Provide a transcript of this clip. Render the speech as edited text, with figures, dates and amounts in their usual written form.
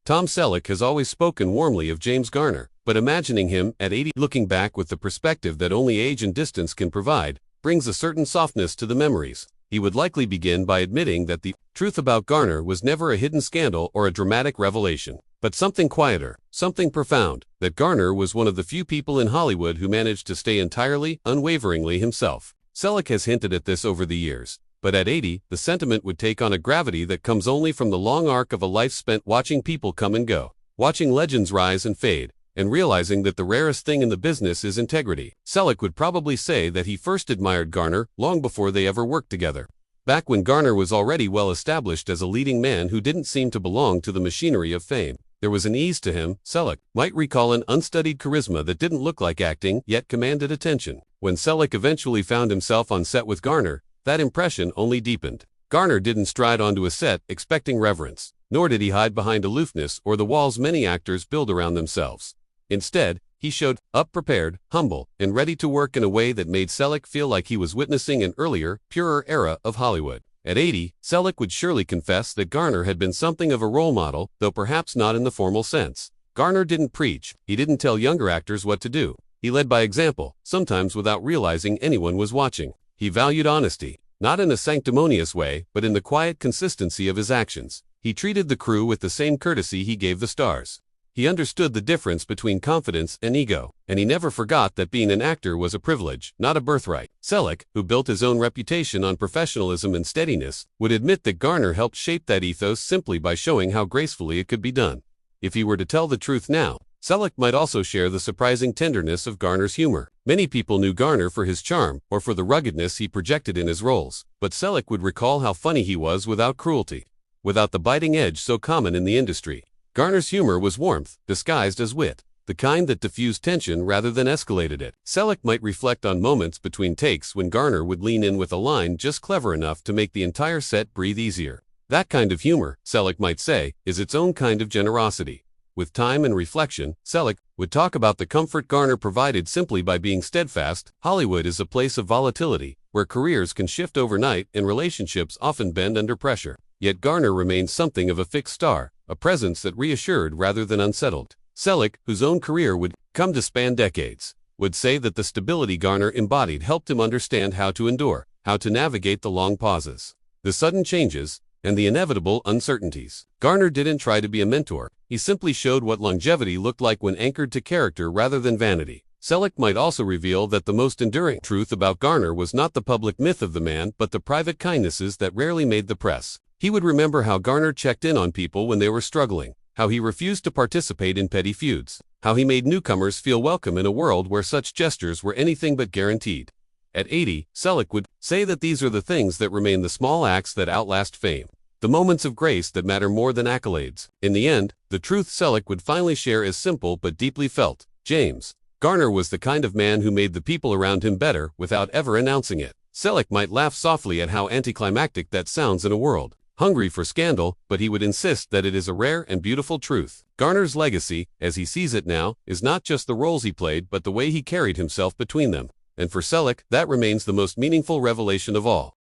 Tom Selleck has always spoken warmly of James Garner, but imagining him at 80 looking back with the perspective that only age and distance can provide, brings a certain softness to the memories. He would likely begin by admitting that the truth about Garner was never a hidden scandal or a dramatic revelation, but something quieter, something profound, that Garner was one of the few people in Hollywood who managed to stay entirely, unwaveringly himself. Selleck has hinted at this over the years, but at 80, the sentiment would take on a gravity that comes only from the long arc of a life spent watching people come and go, watching legends rise and fade, and realizing that the rarest thing in the business is integrity. Selleck would probably say that he first admired Garner long before they ever worked together. Back when Garner was already well established as a leading man who didn't seem to belong to the machinery of fame. There was an ease to him, Selleck might recall an unstudied charisma that didn't look like acting, yet commanded attention. When Selleck eventually found himself on set with Garner, that impression only deepened. Garner didn't stride onto a set expecting reverence, nor did he hide behind aloofness or the walls many actors build around themselves. Instead, he showed up prepared, humble, and ready to work in a way that made Selleck feel like he was witnessing an earlier, purer era of Hollywood. At 80, Selleck would surely confess that Garner had been something of a role model, though perhaps not in the formal sense. Garner didn't preach, he didn't tell younger actors what to do. He led by example, sometimes without realizing anyone was watching. He valued honesty, not in a sanctimonious way, but in the quiet consistency of his actions. He treated the crew with the same courtesy he gave the stars. He understood the difference between confidence and ego, and he never forgot that being an actor was a privilege, not a birthright. Selleck, who built his own reputation on professionalism and steadiness, would admit that Garner helped shape that ethos simply by showing how gracefully it could be done. If he were to tell the truth now, Selleck might also share the surprising tenderness of Garner's humor. Many people knew Garner for his charm or for the ruggedness he projected in his roles, but Selleck would recall how funny he was without cruelty, without the biting edge so common in the industry. Garner's humor was warmth, disguised as wit, the kind that diffused tension rather than escalated it. Selleck might reflect on moments between takes when Garner would lean in with a line just clever enough to make the entire set breathe easier. That kind of humor, Selleck might say, is its own kind of generosity. With time and reflection, Selleck would talk about the comfort Garner provided simply by being steadfast. Hollywood is a place of volatility, where careers can shift overnight and relationships often bend under pressure. Yet Garner remained something of a fixed star, a presence that reassured rather than unsettled. Selleck, whose own career would come to span decades, would say that the stability Garner embodied helped him understand how to endure, how to navigate the long pauses, the sudden changes, and the inevitable uncertainties. Garner didn't try to be a mentor, he simply showed what longevity looked like when anchored to character rather than vanity. Selleck might also reveal that the most enduring truth about Garner was not the public myth of the man but the private kindnesses that rarely made the press. He would remember how Garner checked in on people when they were struggling, how he refused to participate in petty feuds, how he made newcomers feel welcome in a world where such gestures were anything but guaranteed. At 80, Selleck would say that these are the things that remain, the small acts that outlast fame, the moments of grace that matter more than accolades. In the end, the truth Selleck would finally share is simple but deeply felt. James Garner was the kind of man who made the people around him better without ever announcing it. Selleck might laugh softly at how anticlimactic that sounds in a world hungry for scandal, but he would insist that it is a rare and beautiful truth. Garner's legacy, as he sees it now, is not just the roles he played but the way he carried himself between them. And for Selleck, that remains the most meaningful revelation of all.